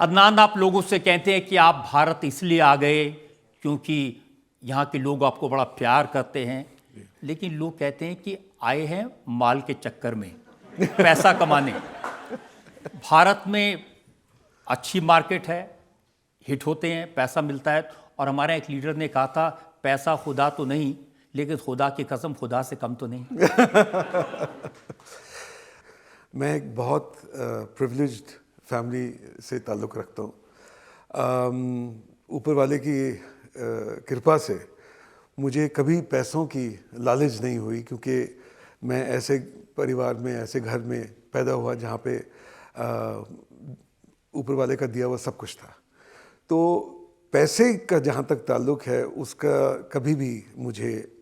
अदनान, आप लोगों से कहते हैं कि आप भारत इसलिए आ गए क्योंकि यहाँ के लोग आपको बड़ा प्यार करते हैं, लेकिन लोग कहते हैं कि आए हैं माल के चक्कर में, पैसा कमाने। भारत में अच्छी मार्केट है, हिट होते हैं, पैसा मिलता है। और हमारे एक लीडर ने कहा था, पैसा खुदा तो नहीं, लेकिन खुदा की कसम खुदा से कम तो नहीं। मैं एक बहुत प्रिविलेज्ड फैमिली से ताल्लुक़ रखता हूँ। ऊपर वाले की कृपा से मुझे कभी पैसों की लालच नहीं हुई, क्योंकि मैं ऐसे परिवार में, ऐसे घर में पैदा हुआ जहाँ पे ऊपर वाले का दिया हुआ सब कुछ था। तो पैसे का जहाँ तक ताल्लुक़ है, उसका कभी भी मुझे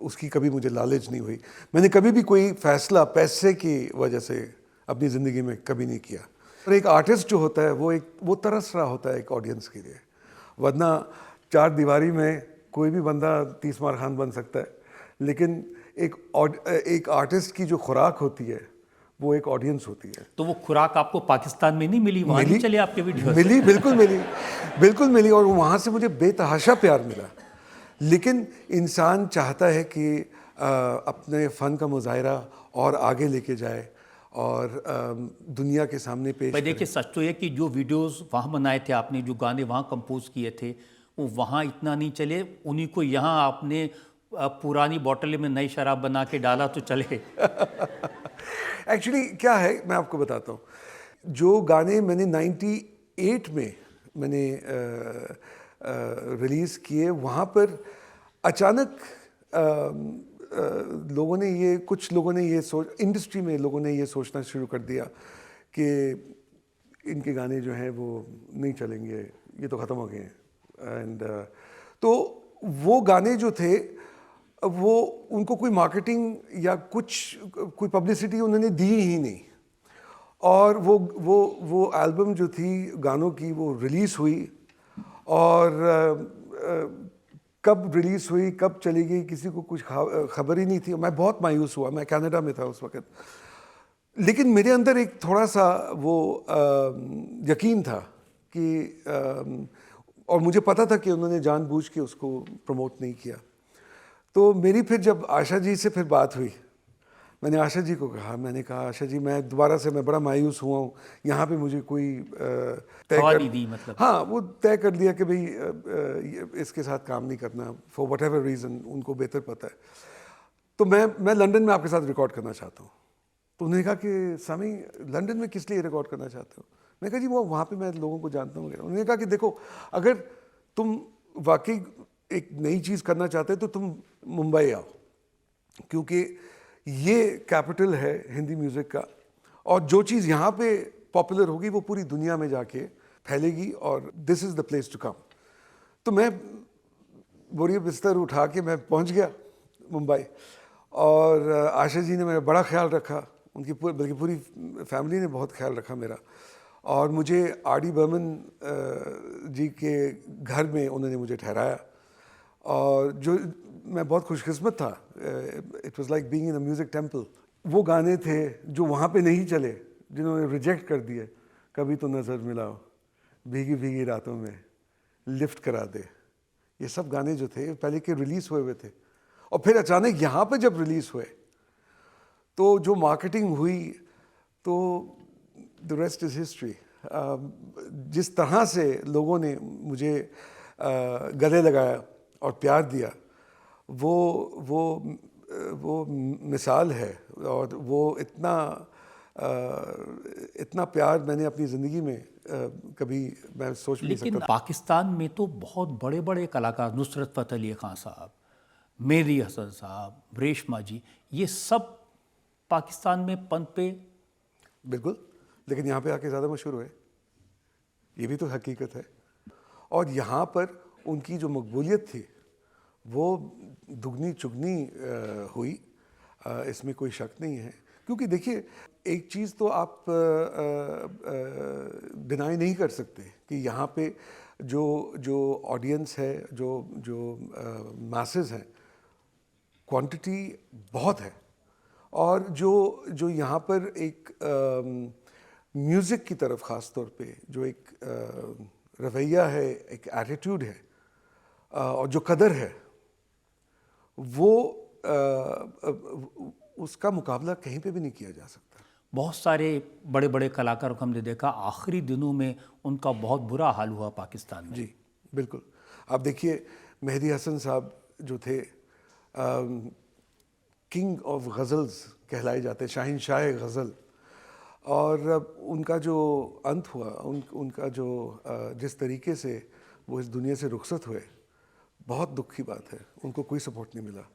उसकी कभी मुझे लालच नहीं हुई। मैंने कभी भी कोई फ़ैसला पैसे की वजह से अपनी ज़िंदगी में कभी नहीं किया। और एक आर्टिस्ट जो होता है वो तरस रहा होता है एक ऑडियंस के लिए, वरना चार दीवारी में कोई भी बंदा 30 मार खान बन सकता है, लेकिन एक आर्टिस्ट की जो खुराक होती है वो एक ऑडियंस होती है। तो वो खुराक आपको पाकिस्तान में नहीं मिली? वहाँ नहीं चले आपके वीडियो? मिली, बिल्कुल मिली, और वहाँ से मुझे बेतहाशा प्यार मिला। लेकिन इंसान चाहता है कि अपने फ़न का मुज़ाहिरा और आगे लेके जाए और दुनिया के सामने पेश करे। देखिए, सच तो ये कि जो वीडियोस वहाँ बनाए थे आपने, जो गाने वहाँ कंपोज किए थे, वो वहाँ इतना नहीं चले। उन्हीं को यहाँ आपने पुरानी बोतल में नई शराब बना के डाला तो चले। एक्चुअली क्या है, मैं आपको बताता हूँ। जो गाने मैंने 98 में मैंने रिलीज़ किए, वहाँ पर अचानक लोगों ने ये, कुछ लोगों ने ये इंडस्ट्री में लोगों ने ये सोचना शुरू कर दिया कि इनके गाने जो हैं वो नहीं चलेंगे, ये तो ख़त्म हो गए हैं। एंड तो वो गाने जो थे, वो उनको कोई मार्केटिंग या कोई पब्लिसिटी उन्होंने दी ही नहीं। और वो एल्बम जो थी गानों की, वो रिलीज़ हुई, और कब रिलीज़ हुई, कब चली गई, किसी को कुछ खबर ही नहीं थी। मैं बहुत मायूस हुआ, मैं कनाडा में था उस वक़्त। लेकिन मेरे अंदर एक थोड़ा सा वो यकीन था कि और मुझे पता था कि उन्होंने जानबूझ के उसको प्रमोट नहीं किया। तो मेरी फिर जब आशा जी से फिर बात हुई, मैंने आशा जी को कहा, मैंने कहा आशा जी, मैं दोबारा से मैं बड़ा मायूस हुआ हूँ, यहाँ पे मुझे कोई नहीं दी, मतलब हाँ, वो तय कर लिया कि भाई इसके साथ काम नहीं करना, फॉर वट एवर रीज़न, उनको बेहतर पता है। तो मैं लंदन में आपके साथ रिकॉर्ड करना चाहता हूँ। तो उन्होंने कहा कि सामी, लंदन में किस लिए रिकॉर्ड करना चाहते हो? मैंने कहा जी वो वहाँ पे मैं लोगों को जानता हूँ। उन्होंने कहा कि देखो, अगर तुम वाकई एक नई चीज़ करना चाहते हो तो तुम मुंबई आओ, क्योंकि ये कैपिटल है हिंदी म्यूज़िक का, और जो चीज़ यहाँ पे पॉपुलर होगी वो पूरी दुनिया में जाके फैलेगी, और this is the place to come. तो मैं बोरिया बिस्तर उठा के मैं पहुँच गया मुंबई, और आशा जी ने मेरा बड़ा ख्याल रखा, उनकी बल्कि पूरी फैमिली ने बहुत ख्याल रखा मेरा। और मुझे आर.डी. बर्मन जी के घर में उन्होंने मुझे ठहराया, और जो मैं बहुत खुशकिस्मत था। It was like being in a music temple. वो गाने थे जो वहाँ पे नहीं चले, जिन्होंने रिजेक्ट कर दिए, कभी तो नज़र मिलाओ, भीगी भीगी रातों में, लिफ्ट करा दे। ये सब गाने जो थे पहले के रिलीज़ हुए थे, और फिर अचानक यहाँ पे जब रिलीज़ हुए तो जो मार्केटिंग हुई, तो द रेस्ट इज़ हिस्ट्री। जिस तरह से लोगों ने मुझे गले लगाया और प्यार दिया, वो मिसाल है, और वो इतना प्यार मैंने अपनी ज़िंदगी में कभी मैं सोच नहीं सकता। लेकिन पाकिस्तान में तो बहुत बड़े बड़े कलाकार, नुसरत फ़तेह अली खान साहब, मेहदी हसन साहब, रेशमा जी, ये सब पाकिस्तान में पनपे। बिल्कुल, लेकिन यहाँ पे आके ज़्यादा मशहूर हुए, ये भी तो हकीकत है। और यहाँ पर उनकी जो मकबूलियत थी वो दुगनी चुगनी हुई, इसमें कोई शक नहीं है। क्योंकि देखिए, एक चीज़ तो आप डिनाई नहीं कर सकते कि यहाँ पे जो ऑडियंस है, जो मासेस हैं, क्वांटिटी बहुत है। और जो यहाँ पर एक म्यूज़िक की तरफ ख़ास तौर पे जो एक रवैया है, एक एटीट्यूड है और जो कदर है, वो उसका मुकाबला कहीं पे भी नहीं किया जा सकता। बहुत सारे बड़े बड़े कलाकारों को हमने देखा आखिरी दिनों में उनका बहुत बुरा हाल हुआ पाकिस्तान में। जी बिल्कुल। आप देखिए मेहदी हसन साहब जो थे, किंग ऑफ गज़ल्स कहलाए जाते, शाहिनशाह गज़ल, और उनका जो अंत हुआ, उनका जो जिस तरीके से वो इस दुनिया से रुखसत हुए, बहुत दुख की बात है। उनको कोई सपोर्ट नहीं मिला।